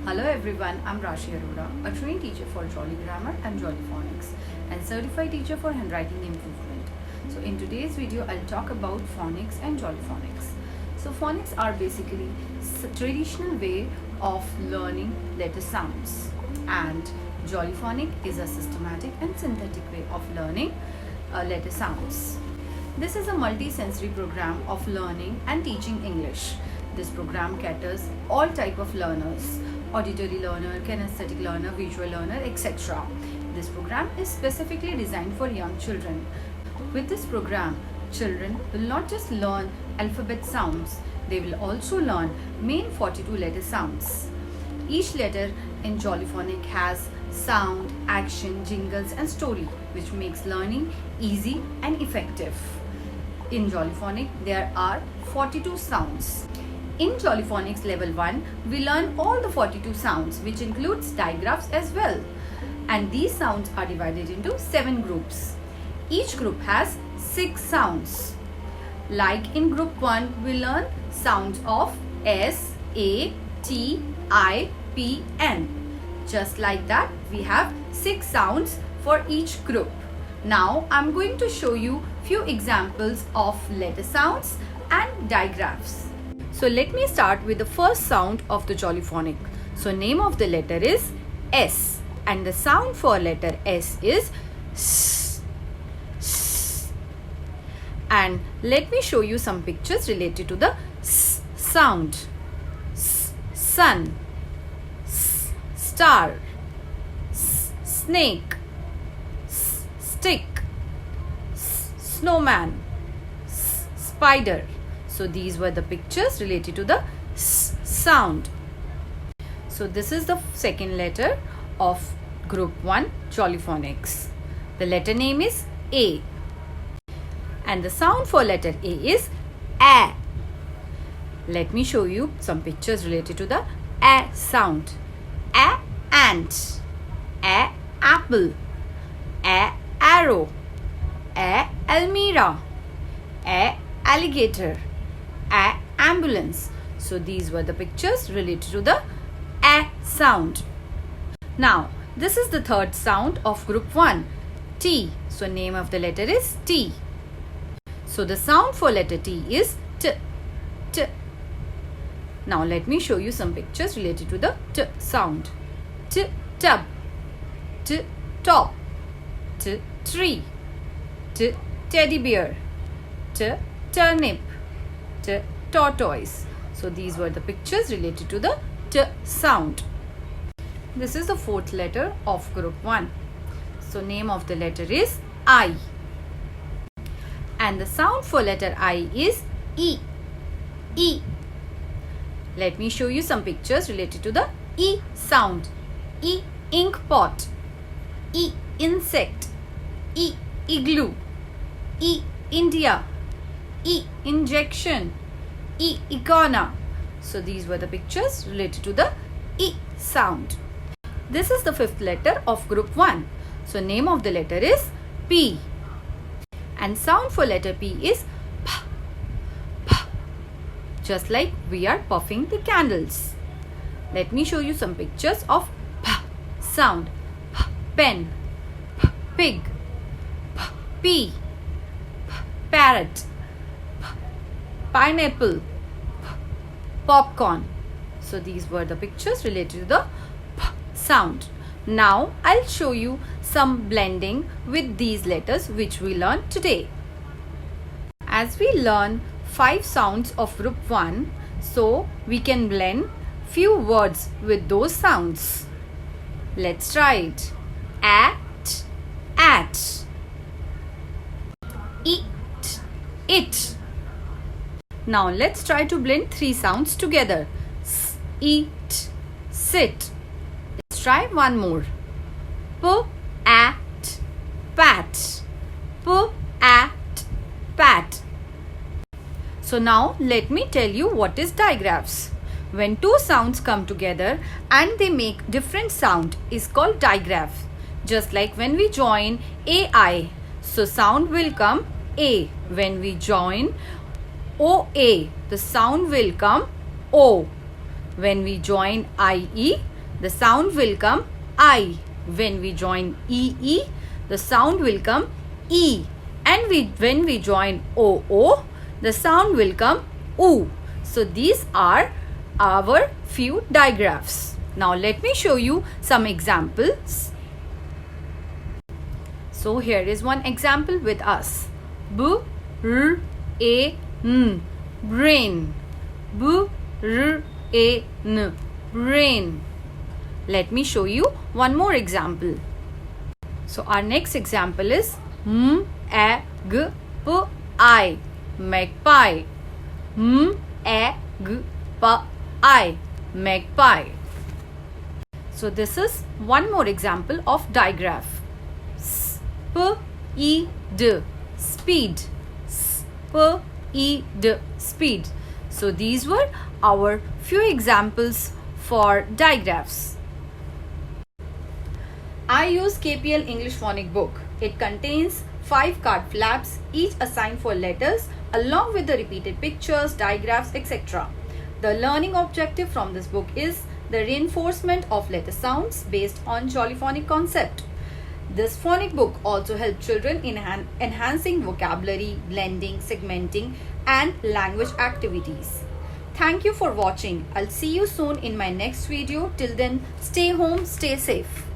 Hello everyone, I'm Rashi Arora, a trained teacher for Jolly Grammar and Jolly Phonics and certified teacher for handwriting improvement. So in today's video, I'll talk about phonics and Jolly Phonics. So phonics are basically traditional way of learning letter sounds, and Jolly Phonic is a systematic and synthetic way of learning letter sounds. This is a multi-sensory program of learning and teaching English. This program caters all type of learners: auditory learner, kinesthetic learner, visual learner, etc. This program is specifically designed for young children. With this program, children will not just learn alphabet sounds, they will also learn main 42 letter sounds. Each letter in Jolly Phonic has sound, action, jingles and story, which makes learning easy and effective. In Jolly Phonic, there are 42 sounds. In Jolly Phonics Level 1, we learn all the 42 sounds, which includes digraphs as well. And these sounds are divided into 7 groups. Each group has 6 sounds. Like in Group 1, we learn sounds of S, A, T, I, P, N. Just like that, we have 6 sounds for each group. Now, I'm going to show you few examples of letter sounds and digraphs. So let me start with the first sound of the Jolly Phonic. So name of the letter is S, and the sound for letter S is S. S. And let me show you some pictures related to the S sound. S, sun, S, star, S, snake, S, stick, S, snowman, S, spider. So these were the pictures related to the S sound. So this is the second letter of Group 1 Jolly Phonics. The letter name is A. And the sound for letter A is A. Let me show you some pictures related to the A sound. A ant, A apple, A arrow, A Almira, A alligator, A ambulance. So these were the pictures related to the A sound. Now this is the third sound of Group 1, T. So name of the letter is T. So the sound for letter T is T. T. Now let me show you some pictures related to the T sound. T tub, T top, T tree, T teddy bear, T turnip, T tortoise. So these were the pictures related to the T sound. This is the fourth letter of Group 1. So name of the letter is I. And the sound for letter I is E. E. Let me show you some pictures related to the E sound. E ink pot, E insect, E igloo, E India, E injection, E iguana. So these were the pictures related to the E sound. This is the fifth letter of Group 1. So name of the letter is P. And sound for letter P is P. P. Just like we are puffing the candles. Let me show you some pictures of P sound. P pen, P pig, P pea, P parrot, P pineapple, P popcorn. So these were the pictures related to the P sound. Now I'll show you some blending with these letters which we learned today. As we learn 5 sounds of Group 1, so we can blend few words with those sounds. Let's try it. At, at. Eat, it. Now let's try to blend 3 sounds together. S, eat, sit. Let's try one more. P, at, pat. P, at, pat. So now let me tell you what is digraphs. When 2 sounds come together and they make different sound is called digraph. Just like when we join AI, so sound will come A. When we join OA, the sound will come O. When we join IE, the sound will come I. When we join EE, the sound will come E. And when we join OO, the sound will come OO. So these are our few digraphs. Now let me show you some examples. So here is one example with us. B-R-A-N, brain. B-R-A-N, brain. Let me show you one more example. So our next example is M-A-G-P-I, magpie. M-A-G-P-I, magpie. So this is one more example of digraph. S-P-E-D, speed. S-P-E-D, speed. So these were our few examples for digraphs. I use KPL English Phonic book. It contains 5 card flaps, each assigned for letters, along with the repeated pictures, digraphs, etc. The learning objective from this book is the reinforcement of letter sounds based on Jolly Phonics Concept. This phonic book also helps children in enhancing vocabulary, blending, segmenting, and language activities. Thank you for watching. I'll see you soon in my next video. Till then, stay home, stay safe.